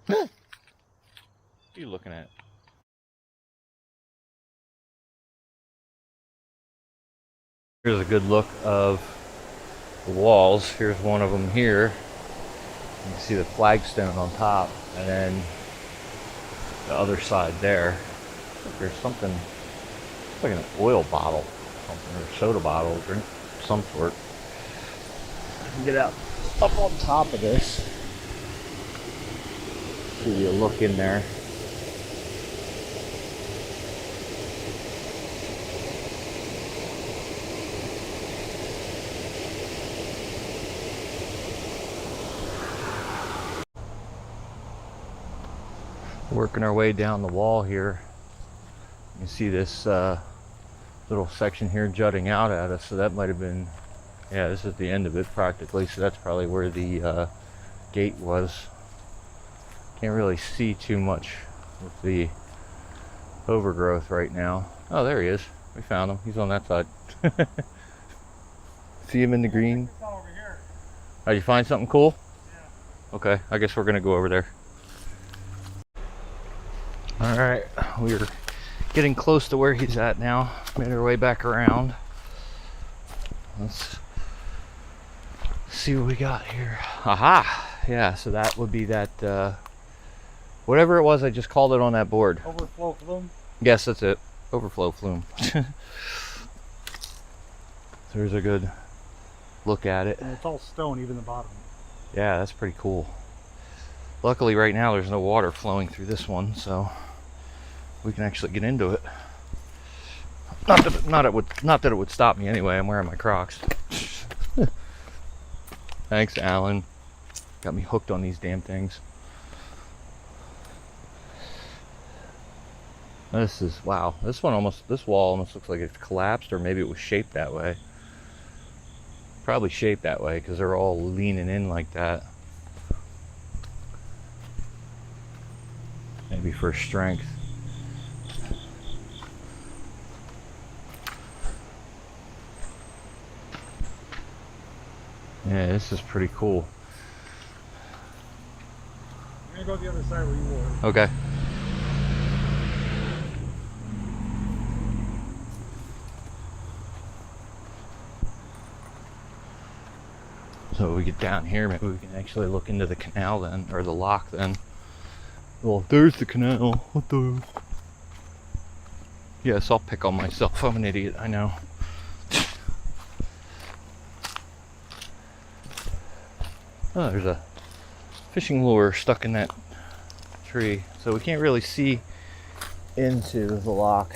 What are you looking at? Here's a good look of the walls. Here's one of them here. You can see the flagstone on top, and then the other side there. There's something like an oil bottle, something, or a soda bottle, drink of some sort. I can get out up on top of this. Give you a look in there. Working our way down the wall here. You can see this little section here jutting out at us, so that might have been, yeah, this is the end of it practically, so that's probably where the gate was. Can't really see too much with the overgrowth right now. Oh, there he is. We found him. He's on that side. See him in the green? Over here. Oh, you find something cool? Yeah. Okay, I guess we're gonna go over there. All right, we're getting close to where he's at now. Made our way back around. Let's see what we got here. Aha! Yeah, so that would be that, whatever it was I just called it on that board. Overflow flume? Yes, that's it. Overflow flume. So there's a good look at it. And it's all stone, even the bottom. Yeah, that's pretty cool. Luckily right now there's no water flowing through this one, so we can actually get into it. Not that it would stop me anyway. I'm wearing my Crocs. Thanks, Alan. Got me hooked on these damn things. This is, wow. This wall almost looks like it's collapsed, or maybe it was shaped that way. Probably shaped that way because they're all leaning in like that. Maybe for strength. Yeah, this is pretty cool. I'm gonna go the other side where you were. Okay. So we get down here, maybe we can actually look into the canal then, or the lock then. Well, there's the canal. What the? Yes, I'll pick on myself. I'm an idiot, I know. Oh, there's a fishing lure stuck in that tree. So we can't really see into the lock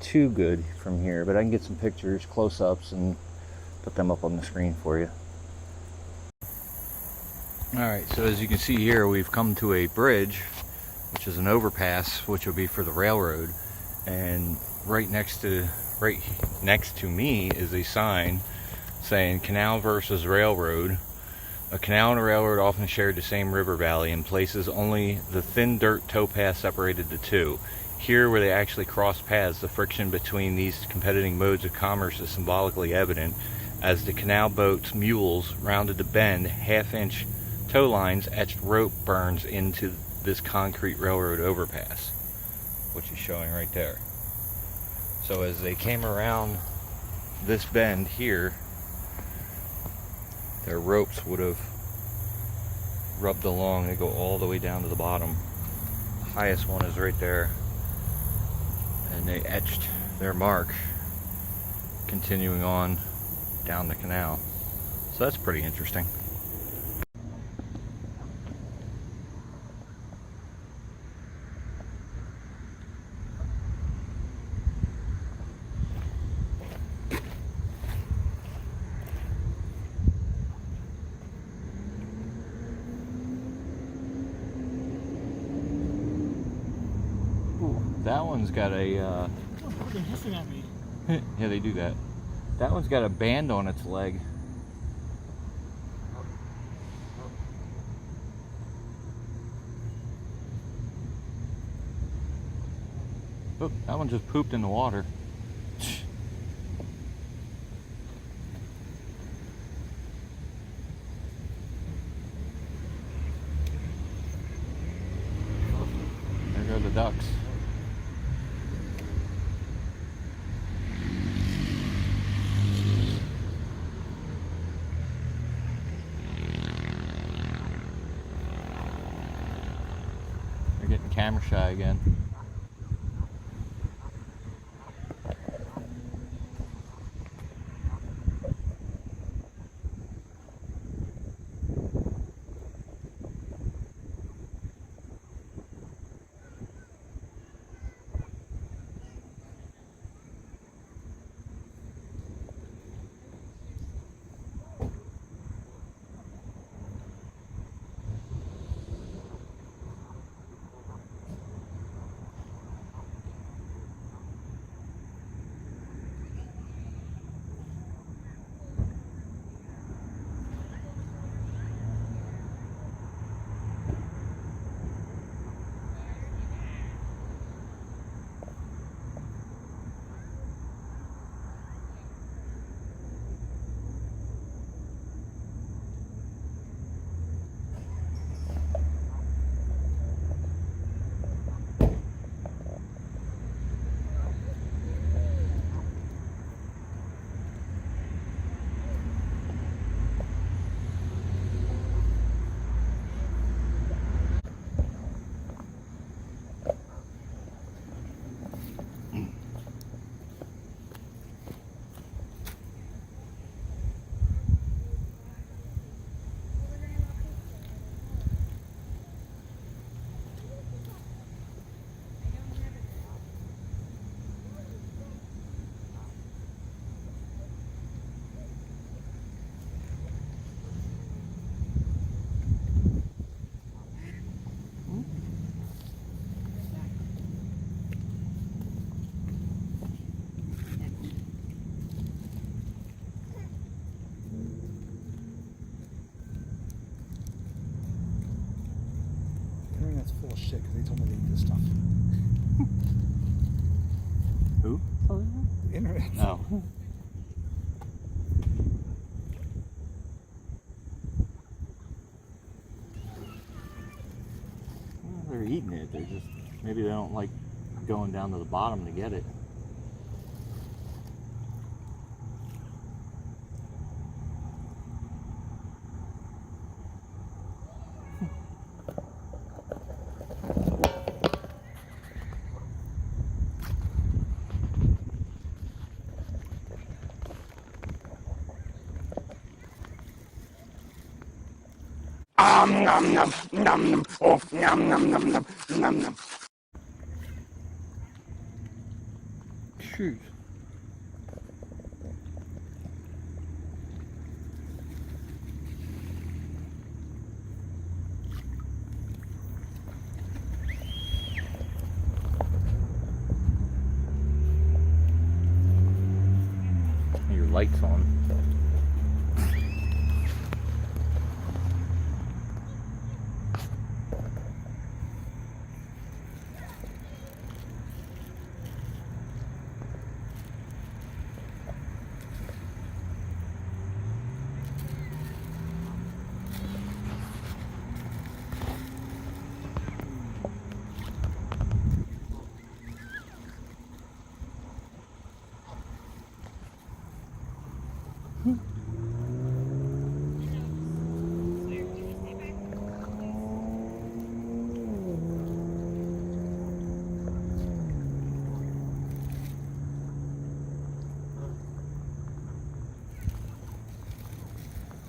too good from here, but I can get some pictures, close-ups, and put them up on the screen for you. Alright, so as you can see here, we've come to a bridge, which is an overpass, which will be for the railroad. And right next to me is a sign saying canal versus railroad. A canal and a railroad often shared the same river valley. In places, only the thin dirt towpath separated the two. Here, where they actually cross paths, the friction between these competing modes of commerce is symbolically evident. As the canal boats' mules rounded the bend, half-inch tow lines etched rope burns into this concrete railroad overpass, which is showing right there. So as they came around this bend here, their ropes would have rubbed along. They go all the way down to the bottom. The highest one is right there, and they etched their mark continuing on down the canal. So that's pretty interesting. That one's got a Oh, they're hissing at me. yeah, they do that. That one's got a band on its leg. Oh, that one just pooped in the water. ducks. They're getting camera shy again. Internet's full of shit because they told me to eat this stuff. Who? The internet. No. Well, they're eating it. They're just, maybe they don't like going down to the bottom to get it. Nom nom nom nom. Oh, nom nom nom nom nom nom. Shoot. Your light's on.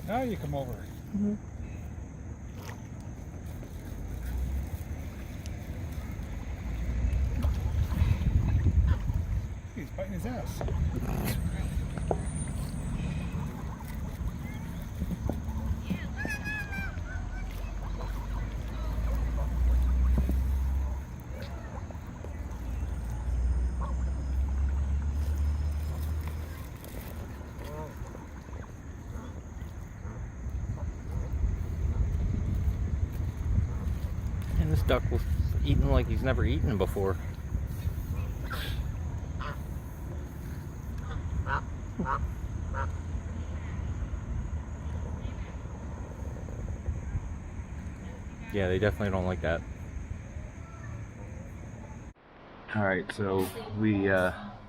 Now you come over. Mm-hmm. He's biting his ass. And this duck was eating like he's never eaten before. Yeah, they definitely don't like that. Alright, so we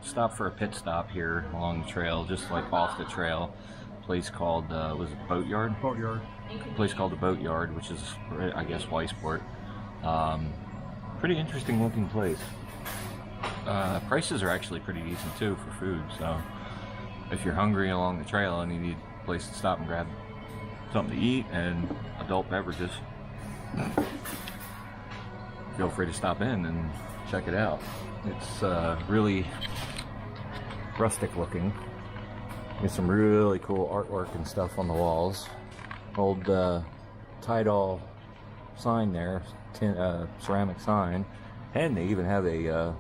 stopped for a pit stop here along the trail, just like off the trail. A place called, was it Boatyard? Boatyard. A place called the Boatyard, which is, I guess, Weissport. Pretty interesting looking place. Prices are actually pretty decent too for food, so if you're hungry along the trail and you need a place to stop and grab something to eat and adult beverages, feel free to stop in and check it out. It's really rustic looking. There's some really cool artwork and stuff on the walls. Old tie-doll sign there, ceramic sign, and they even have a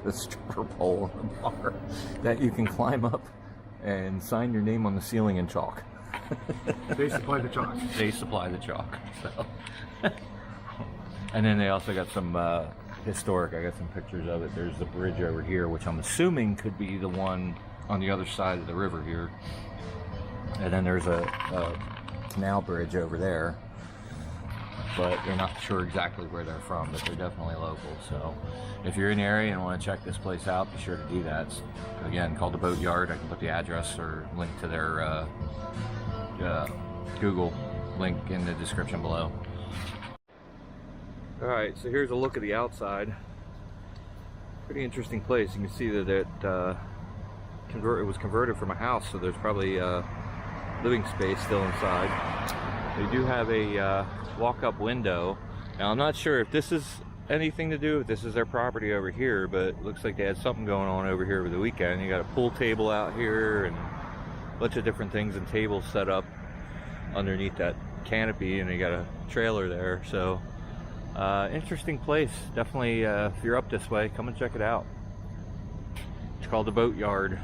a stripper pole in the bar that you can climb up and sign your name on the ceiling in chalk. They supply the chalk. They supply the chalk. So. And then they also got some historic, I got some pictures of it. There's the bridge over here, which I'm assuming could be the one on the other side of the river here. And then there's a canal bridge over there. But they're not sure exactly where they're from, but they're definitely local. So if you're in the area and want to check this place out, be sure to do that. It's, again, called the Boatyard. I can put the address or link to their Google link in the description below. Alright, so here's a look at the outside. Pretty interesting place. You can see that it was converted from a house, so there's probably living space still inside. They do have a walk-up window. Now I'm not sure if this is anything to do with this is their property over here, but it looks like they had something going on over here over the weekend. You got a pool table out here and a bunch of different things and tables set up underneath that canopy, and you got a trailer there. So interesting place. Definitely if you're up this way, come and check it out. It's called the Boatyard.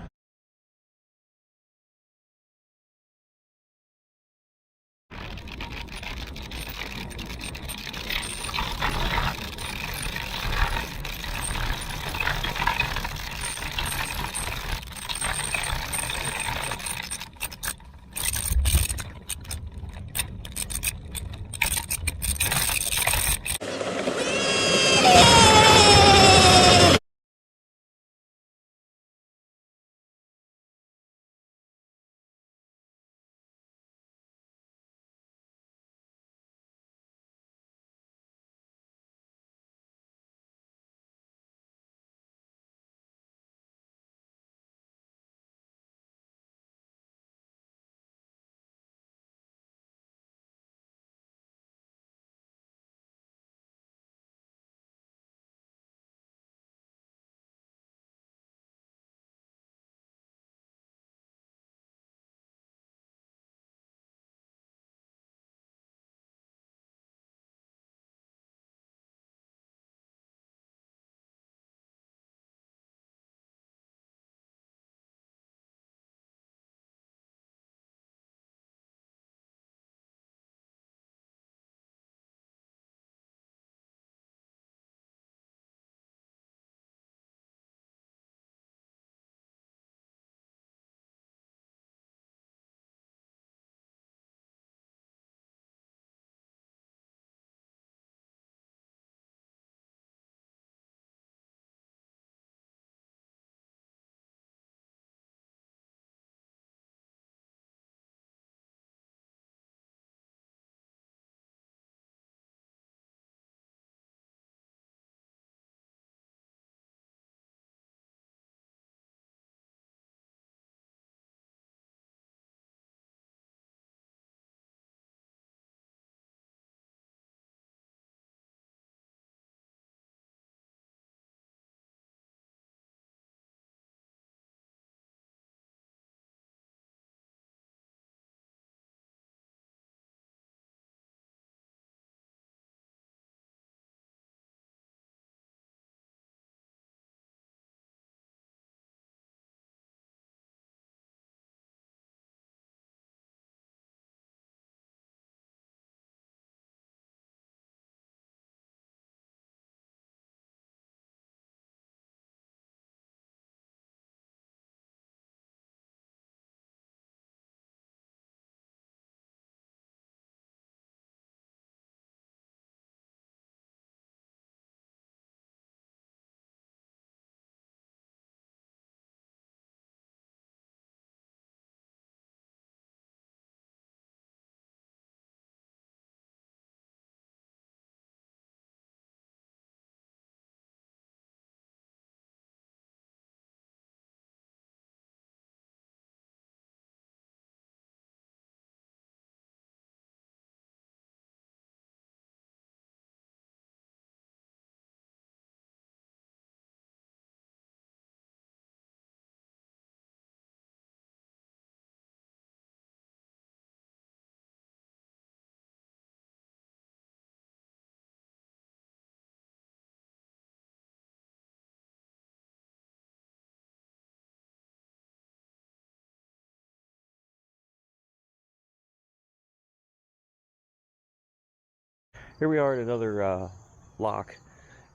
Here we are at another lock,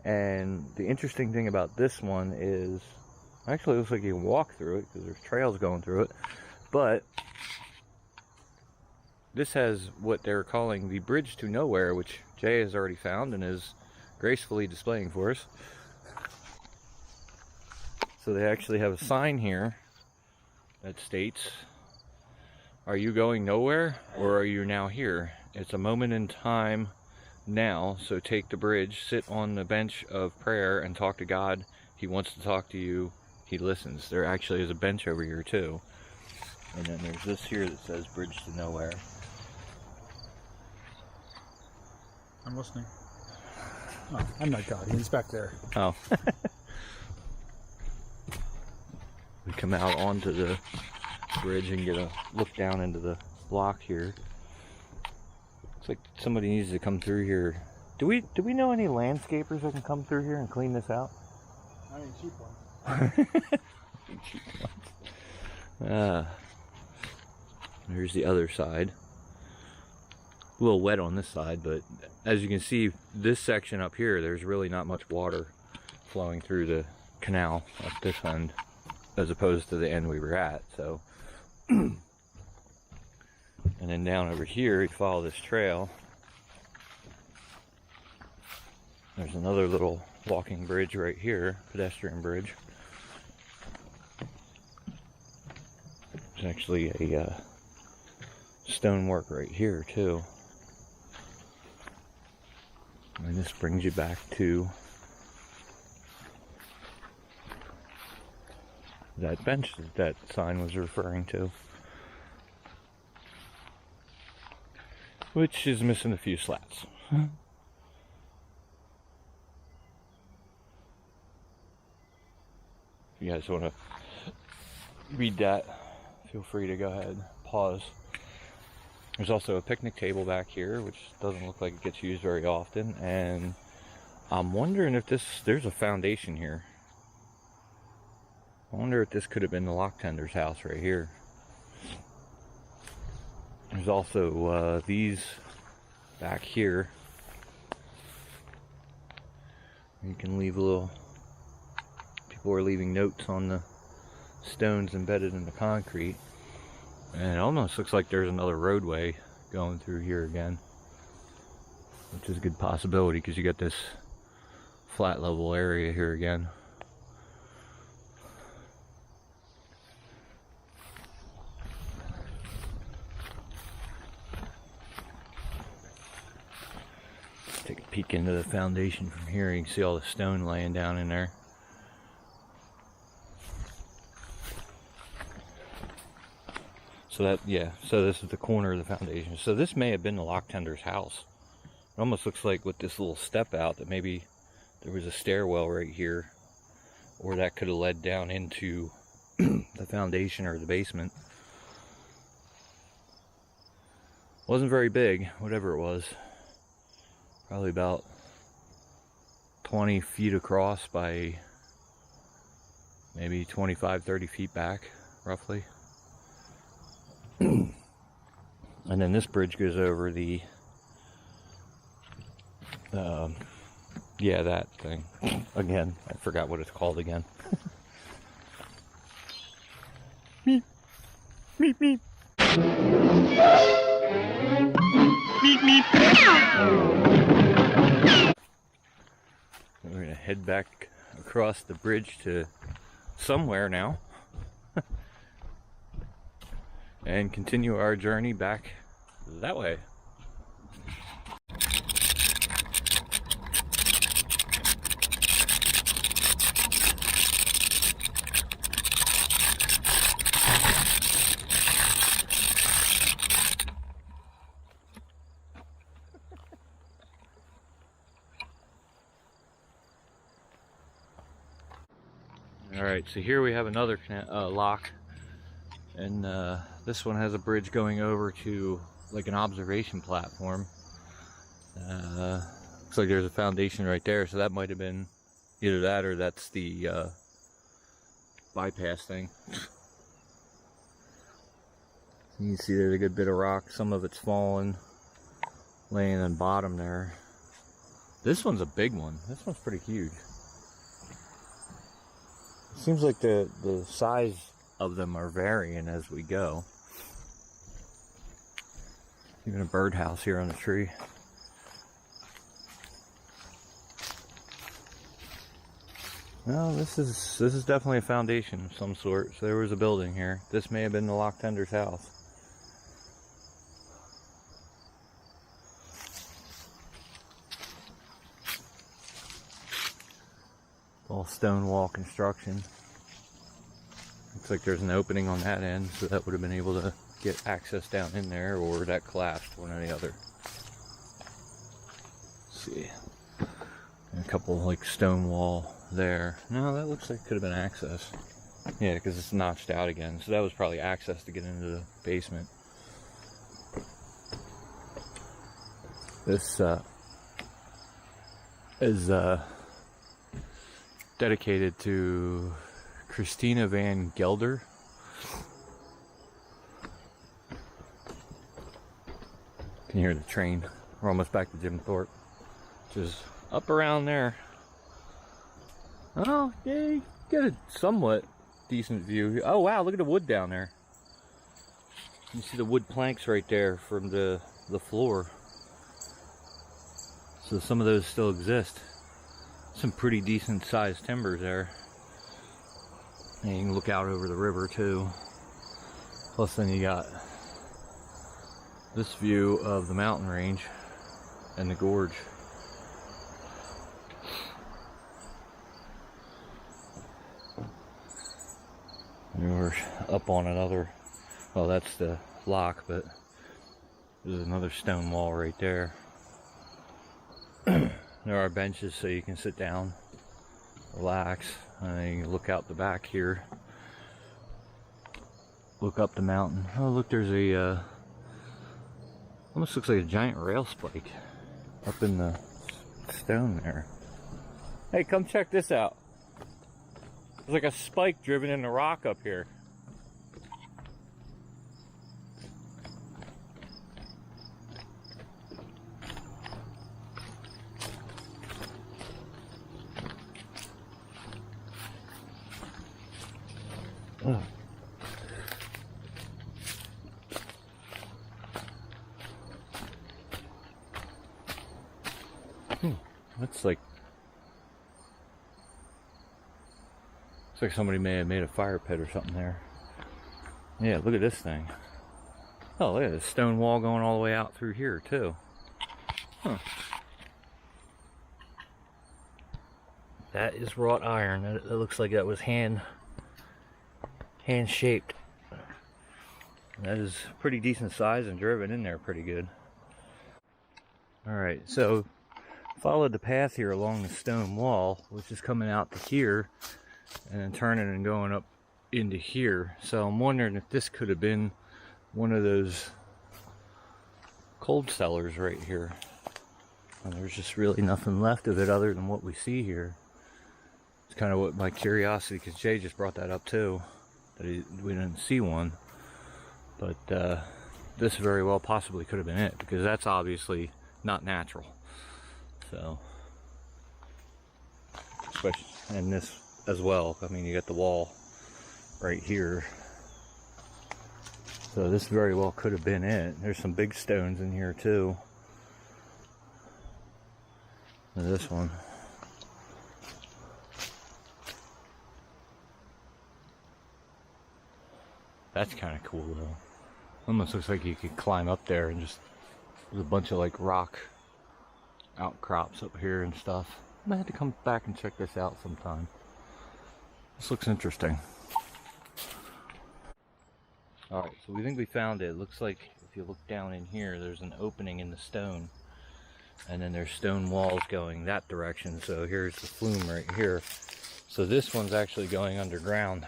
and the interesting thing about this one is, actually it looks like you can walk through it because there's trails going through it, but this has what they're calling the bridge to nowhere, which Jay has already found and is gracefully displaying for us. So they actually have a sign here that states, "Are you going nowhere, or are you now here? It's a moment in time now, so take the bridge, sit on the bench of prayer and talk to God. He wants to talk to you. He listens." There actually is a bench over here too. And then there's this here that says bridge to nowhere. I'm listening. Oh, I'm not God. He's back there. Oh. We come out onto the bridge and get a look down into the block here. Looks like somebody needs to come through here. Do we know any landscapers that can come through here and clean this out? I mean, cheap ones. Cheap ones. Here's the other side. A little wet on this side, but as you can see, this section up here, there's really not much water flowing through the canal up this end, as opposed to the end we were at. So, and then down over here, you follow this trail. There's another little walking bridge right here, pedestrian bridge. There's actually a stonework right here too. And this brings you back to that bench that that sign was referring to, which is missing a few slats. If you guys want to read that, feel free to go ahead, pause. There's also a picnic table back here, which doesn't look like it gets used very often, and I'm wondering if there's a foundation here. I wonder if this could have been the lock tender's house right here. There's also these back here. You can leave a little, people are leaving notes on the stones embedded in the concrete. And it almost looks like there's another roadway going through here again, which is a good possibility because you got this flat level area here again. Take a peek into the foundation from here. You can see all the stone laying down in there. So that, yeah, so this is the corner of the foundation. So this may have been the lock tender's house. It almost looks like with this little step out that maybe there was a stairwell right here, or that could have led down into the foundation or the basement. Wasn't very big, whatever it was. Probably about 20 feet across by maybe 25, 30 feet back, roughly. And then this bridge goes over the yeah, that thing again. I forgot what it's called again. Meep meep meep meep meep. We're gonna head back across the bridge to somewhere now and continue our journey back that way. Alright, so here we have another lock, and this one has a bridge going over to like an observation platform. Looks like there's a foundation right there, so that might have been either that or that's the bypass thing. You can see there's a good bit of rock, some of it's fallen, laying on the bottom there. This one's a big one. This one's pretty huge. It seems like the size of them are varying as we go. Even a birdhouse here on the tree. No, this is definitely a foundation of some sort. So there was a building here. This may have been the lock tender's house. All stone wall construction. Looks like there's an opening on that end, so that would have been able to get access down in there, or that collapsed, one or the other. Let's see. And a couple like stone wall there. No, that looks like it could have been access. Yeah, because it's notched out again. So that was probably access to get into the basement. This is dedicated to Christina Van Gelder. You can hear the train. We're almost back to Jim Thorpe, which is up around there. Oh, yeah, you get a somewhat decent view. Oh wow, look at the wood down there. You see the wood planks right there from the floor. So some of those still exist. Some pretty decent sized timbers there. And you can look out over the river too. Plus then you got this view of the mountain range and the gorge. And we're up on another, well that's the lock, but there's another stone wall right there. There are benches so you can sit down, relax, and you can look out the back here. Look up the mountain. Oh look, there's a, almost looks like a giant rail spike up in the stone there. Hey, come check this out. There's like a spike driven in the rock up here. Oh. That's like, looks like somebody may have made a fire pit or something there. Yeah, look at this thing. Oh, look at this stone wall going all the way out through here too. Huh. That is wrought iron. That looks like that was hand shaped. That is pretty decent size and driven in there pretty good. Alright, so followed the path here along the stone wall, which is coming out to here and then turning and going up into here. So I'm wondering if this could have been one of those cold cellars right here. And there's just really nothing left of it other than what we see here. It's kind of what my curiosity, because Jay just brought that up too, that we didn't see one. But this very well possibly could have been it, because that's obviously not natural. So, especially, and this as well. I mean, you got the wall right here. So this very well could have been it. There's some big stones in here too. And this one. That's kind of cool though. Almost looks like you could climb up there and just, there's a bunch of like rock outcrops up here and stuff. I might have to come back and check this out sometime. This looks interesting. Alright, so we think we found it. It looks like if you look down in here, there's an opening in the stone. And then there's stone walls going that direction. So here's the flume right here. So this one's actually going underground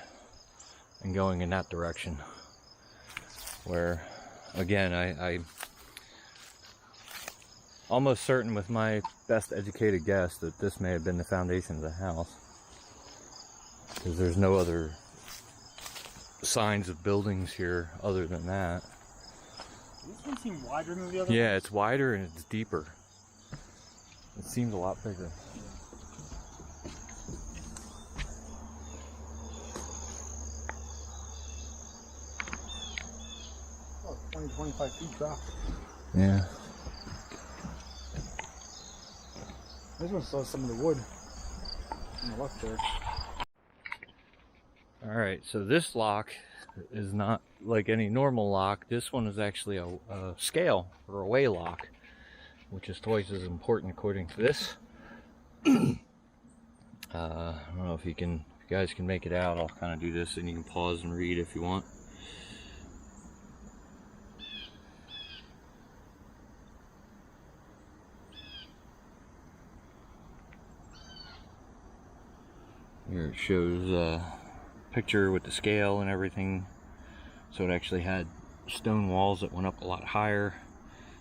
and going in that direction. Where, again, I almost certain with my best educated guess that this may have been the foundation of the house. Because there's no other signs of buildings here other than that. Does this one seem wider than the other? Yeah, it's wider and it's deeper. It seems a lot bigger. Oh, 20, 25 feet drop. Yeah. This one still has some of the wood on the left there. Alright, so this lock is not like any normal lock. This one is actually a scale or a weigh lock, which is twice as important according to this. I don't know if you guys can make it out. I'll kind of do this and you can pause and read if you want. Here it shows a picture with the scale and everything. So it actually had stone walls that went up a lot higher.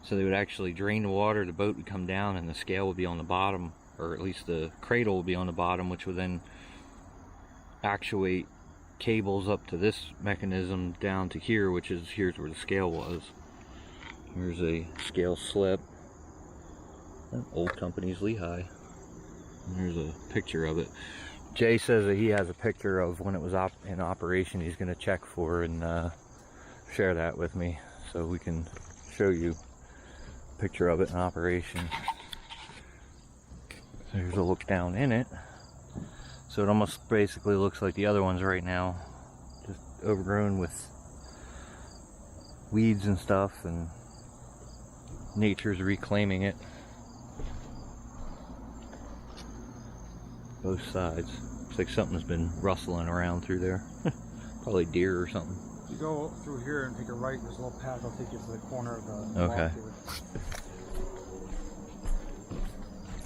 So they would actually drain the water, the boat would come down, and the scale would be on the bottom, or at least the cradle would be on the bottom, which would then actuate cables up to this mechanism down to here, here's where the scale was. Here's a scale slip. Old company's Lehigh. And here's a picture of it. Jay says that he has a picture of when it was in operation. He's going to check for and share that with me so we can show you a picture of it in operation. So here's a look down in it. So it almost basically looks like the other ones right now, just overgrown with weeds and stuff, and nature's reclaiming it. Both sides. Looks like something's been rustling around through there. Probably deer or something. If you go through here and take a right, there's a little path that'll take you to the corner of the okay. walk here.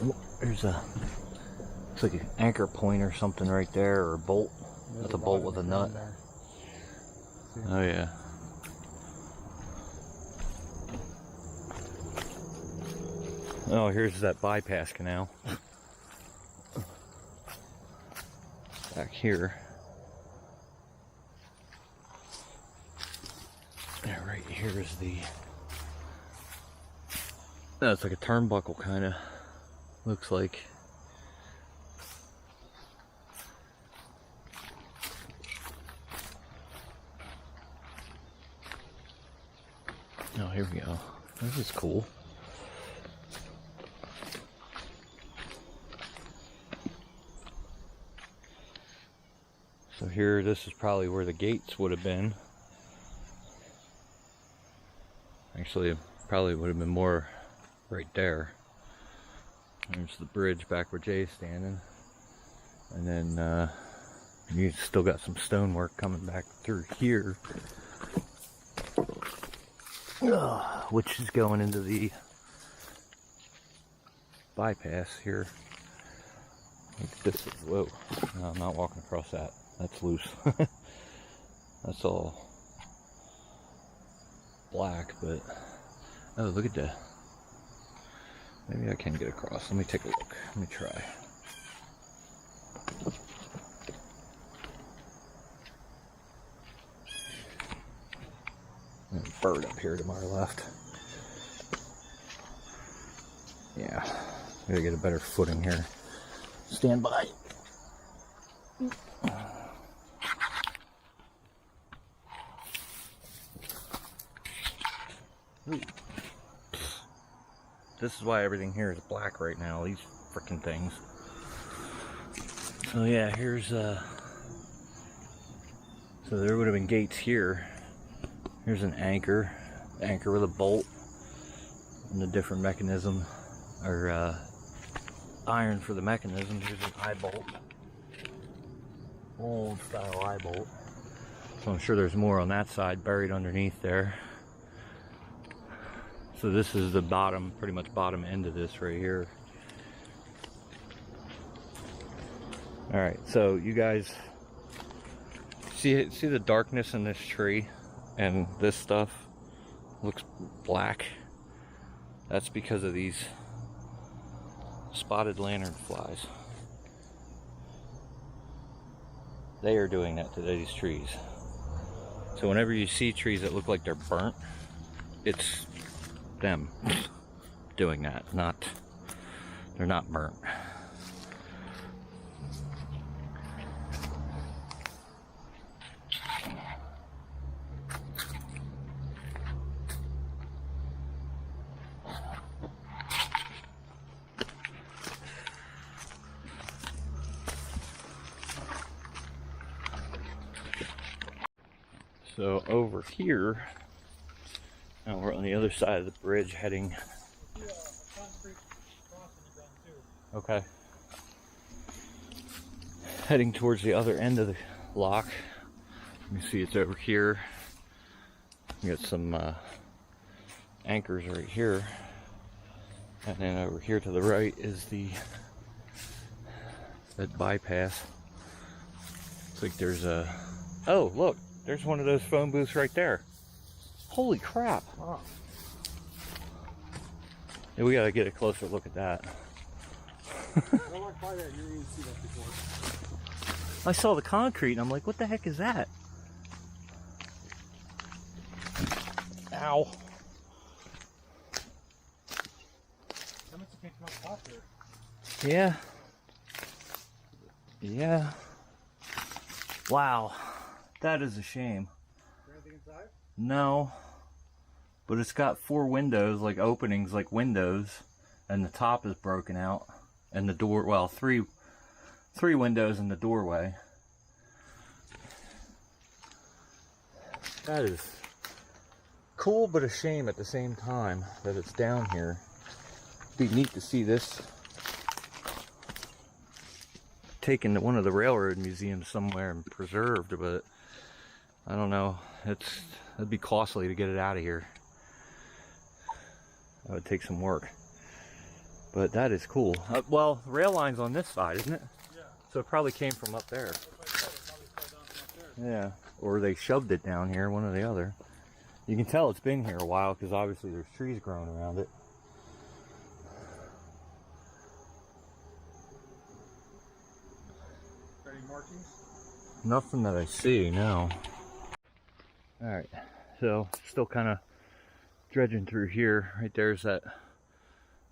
Oh, there's a, looks like an anchor point or something right there, or a bolt. That's a bolt with a nut. Oh yeah. Oh, here's that bypass canal. Back here. Yeah, right here is the... No, it's like a turnbuckle kind of. Looks like. Oh, here we go. This is cool. So here, this is probably where the gates would have been. Actually, it probably would have been more right there. There's the bridge back where Jay's standing. And then you still got some stonework coming back through here. Which is going into the bypass here. Like this is, whoa, no, I'm not walking across that. That's loose. That's all black, but oh, look at that. Maybe I can get across. Let me take a look. Let me try. There's a bird up here to my left. Yeah, gotta get a better footing here. Stand by. Ooh. This is why everything here is black right now, these frickin' things. So yeah, here's so there would have been gates here. Here's an anchor with a bolt and a different mechanism, or iron for the mechanism. Here's an eye bolt, old style eye bolt. So I'm sure there's more on that side buried underneath there. So this is the bottom, pretty much bottom end of this right here. All right, so you guys see the darkness in this tree, and this stuff looks black. That's because of these spotted lanternflies. They are doing that to these trees. So whenever you see trees that look like they're burnt, it's them doing that, not They're not burnt. So over here, now we're on the other side of the bridge heading. Okay. Heading towards the other end of the lock. Let me see, it's over here. We got some anchors right here. And then over here to the right is that bypass. Looks like there's a, oh look, there's one of those phone booths right there. Holy crap. Wow. Yeah, we gotta get a closer look at that. I walked by that, you didn't even see that before. I saw the concrete and I'm like, what the heck is that? Ow. That must have came from up top there. Yeah. Yeah. Wow. That is a shame. Is there anything inside? No. But it's got 4 windows, like openings, like windows. And the top is broken out. And the door, well, three windows in the doorway. That is cool, but a shame at the same time that it's down here. It'd be neat to see this taken to one of the railroad museums somewhere and preserved, but I don't know. It'd be costly to get it out of here. That would take some work. But that is cool. Well, the rail line's on this side, isn't it? Yeah. So it probably came from up there. Yeah. Or they shoved it down here, one or the other. You can tell it's been here a while because obviously there's trees growing around it. Any markings? Nothing that I see, no. Alright, so still kind of dredging through here. Right there's that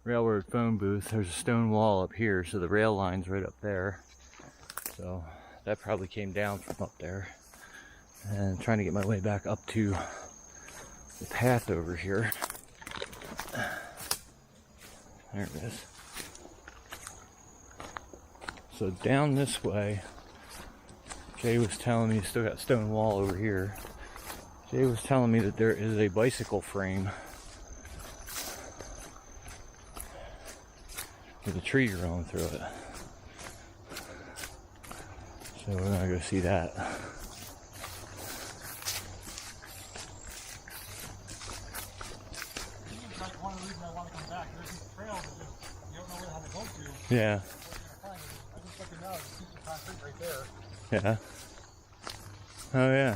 railroad phone booth. There's a stone wall up here, so the rail line's right up there. So that probably came down from up there. And trying to get my way back up to the path over here. There it is. So down this way, Jay was telling me, still got stone wall over here. Jay was telling me that there is a bicycle frame with a tree growing through it. So we're gonna go see that. That's one of the reasons I want to come back. There's these trails that just, you don't know where how to go to. Yeah. I just looking now, there's a piece of concrete right there. Yeah. Oh yeah.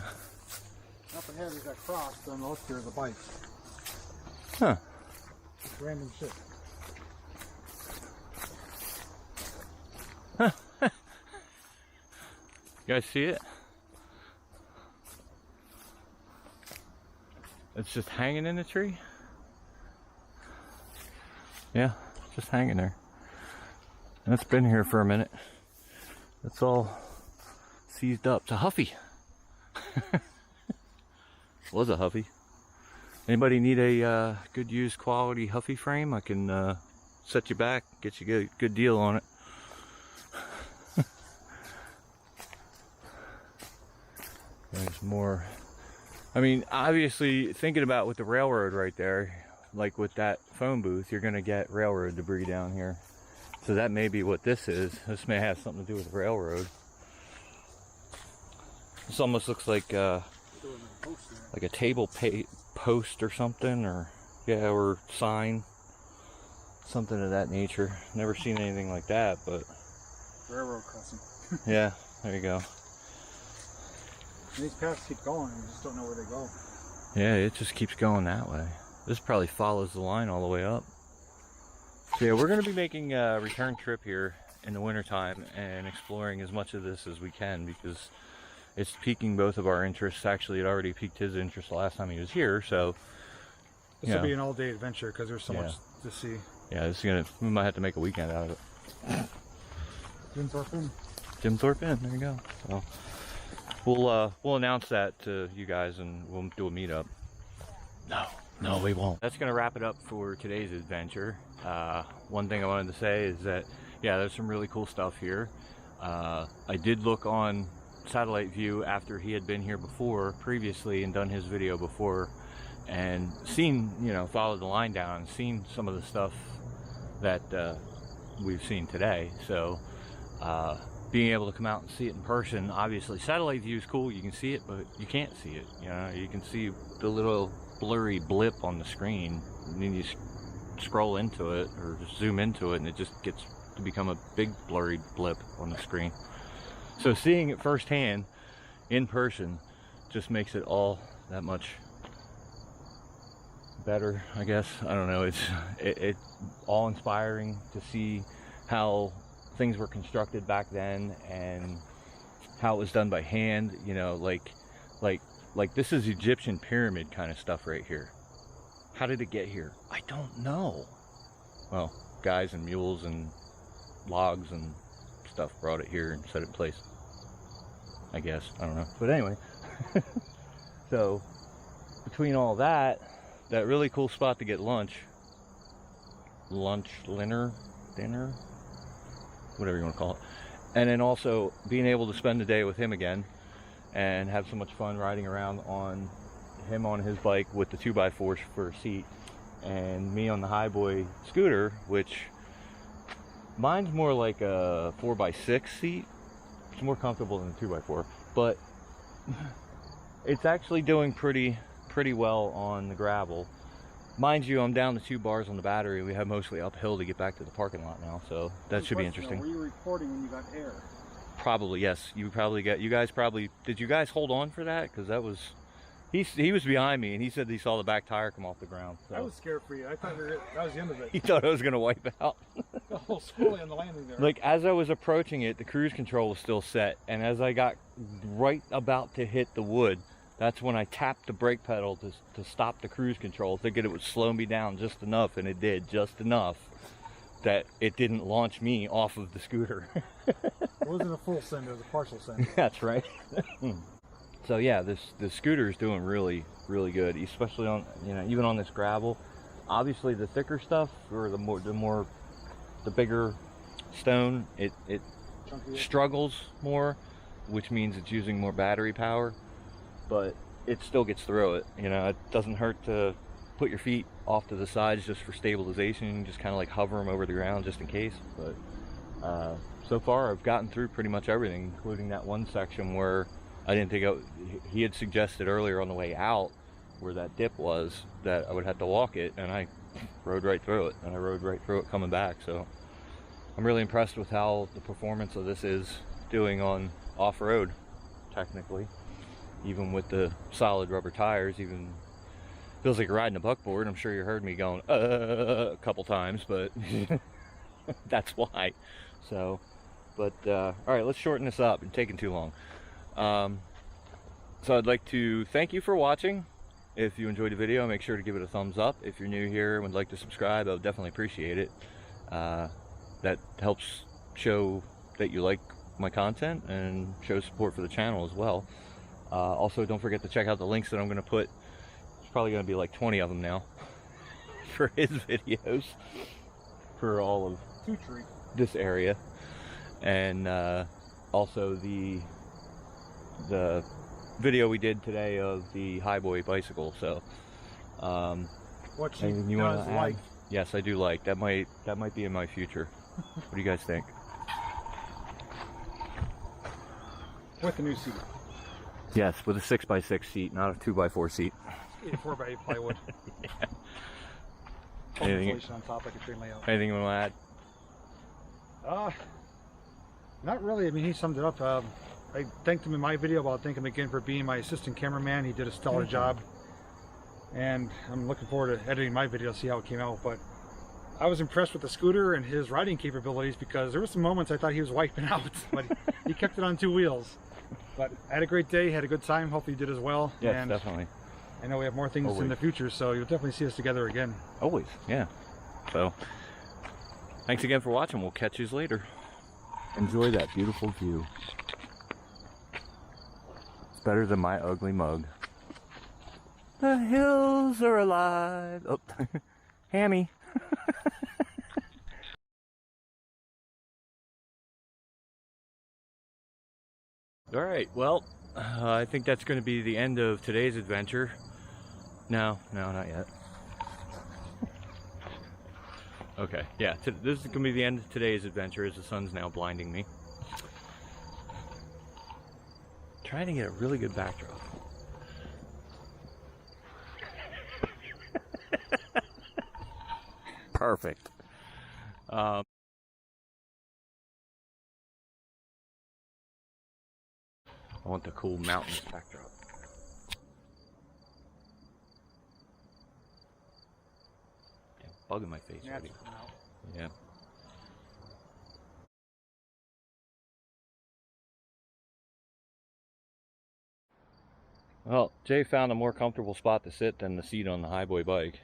Up ahead there's that cross, on the left here are the bikes. Huh. Just random shit. You guys see it? It's just hanging in the tree? Yeah, just hanging there. And it's been here for a minute. It's all seized up. It's a huffy. Was a huffy. Anybody need a good used quality huffy frame? I can set you back, get you a good deal on it. There's more. I mean, obviously, thinking about with the railroad right there, like with that phone booth, you're going to get railroad debris down here. So that may be what this is. This may have something to do with the railroad. This almost looks like a table post or something, or yeah, or sign, something of that nature. Never seen anything like that, but Railroad crossing. yeah, there you go. And these paths keep going, you just don't know where they go. Yeah, it just keeps going that way. This probably follows the line all the way up. So yeah, we're going to be making a return trip here in the wintertime and exploring as much of this as we can, because it's piquing both of our interests. Actually, it already piqued his interest the last time he was here, so This will be an all-day adventure because there's so much to see. Yeah, this is gonna. We might have to make a weekend out of it. Jim Thorpe Inn. Jim Thorpe Inn. There you go. So we'll announce that to you guys, and we'll do a meetup. No, we won't. That's gonna wrap it up for today's adventure. One thing I wanted to say is that yeah, there's some really cool stuff here. I did look on satellite view after he had been here previously and done his video before, and seen, you know, followed the line down and seen some of the stuff that we've seen today. So being able to come out and see it in person, obviously satellite view is cool, you can see it, but you can't see it. You know, you can see the little blurry blip on the screen, and then you scroll into it or zoom into it and it just gets to become a big blurry blip on the screen. So seeing it firsthand in person just makes it all that much better, I guess. I don't know, it's all inspiring to see how things were constructed back then and how it was done by hand. You know, like this is Egyptian pyramid kind of stuff right here. How did it get here? I don't know. Well, guys and mules and logs and stuff brought it here and set it in place, I guess. I don't know, but anyway. So between all that really cool spot to get lunch, dinner, whatever you want to call it, and then also being able to spend the day with him again and have so much fun riding around on him on his bike with the 2x4 for a seat, and me on the Highboy scooter, which mine's more like a 4x6 seat. It's more comfortable than a 2x4, but it's actually doing pretty well on the gravel. Mind you, I'm down to 2 bars on the battery. We have mostly uphill to get back to the parking lot now, so that should be interesting. Were you recording when you got air? Probably, yes. You guys probably, did you guys hold on for that? Because that was, he was behind me and he said he saw the back tire come off the ground. So. I was scared for you. I thought that was the end of it. He thought I was going to wipe out. A little squirrely on the landing there. Like, as I was approaching it, the cruise control was still set, and as I got right about to hit the wood, that's when I tapped the brake pedal to stop the cruise control, thinking it would slow me down just enough, and it did, just enough that it didn't launch me off of the scooter. It wasn't a full send, it was a partial send. That's right. So yeah, the scooter is doing really good, especially on, you know, even on this gravel. Obviously the thicker stuff, or the bigger stone, it struggles more, which means it's using more battery power, but it still gets through it. You know, it doesn't hurt to put your feet off to the sides just for stabilization, just kind of like hover them over the ground just in case. But so far I've gotten through pretty much everything, including that one section where I didn't think he had suggested earlier on the way out where that dip was that I would have to walk it, and I rode right through it, and I rode right through it coming back. So I'm really impressed with how the performance of this is doing on off-road, technically. Even with the solid rubber tires, even feels like you're riding a buckboard. I'm sure you heard me going a couple times, but that's why. So, but all right, let's shorten this up. It's taking too long. So I'd like to thank you for watching. If you enjoyed the video, make sure to give it a thumbs up. If you're new here and would like to subscribe, I would definitely appreciate it. That helps show that you like my content and show support for the channel as well. Also, don't forget to check out the links that I'm going to put. There's probably going to be like 20 of them now for his videos for all of this area, and also the video we did today of the Highboy bicycle. So what you guys like? Yes, I do like that. Might be in my future. What do you guys think? With the new seat. Yes, with a 6x6 seat, not a 2x4 seat. 4x8 plywood. Yeah. Anything on top like a train layout. Anything you want to add? Not really. I mean, he summed it up. I thanked him in my video about thanking him again for being my assistant cameraman. He did a stellar job, and I'm looking forward to editing my video, see how it came out. But I was impressed with the scooter and his riding capabilities, because there were some moments I thought he was wiping out, but he kept it on 2 wheels. But I had a great day, had a good time. Hopefully you did as well. Yes, and definitely. I know we have more things in the future, so you'll definitely see us together again. Always, yeah. So, Thanks again for watching. We'll catch you later. Enjoy that beautiful view. It's better than my ugly mug. The hills are alive. Oh, Hammy. All right, well, I think that's going to be the end of today's adventure. No, not yet. Okay, yeah, this is going to be the end of today's adventure as the sun's now blinding me. Trying to get a really good backdrop. Perfect. I want the cool mountains backdrop. Yeah, bug in my face already. Yeah. Well, Jay found a more comfortable spot to sit than the seat on the highboy bike.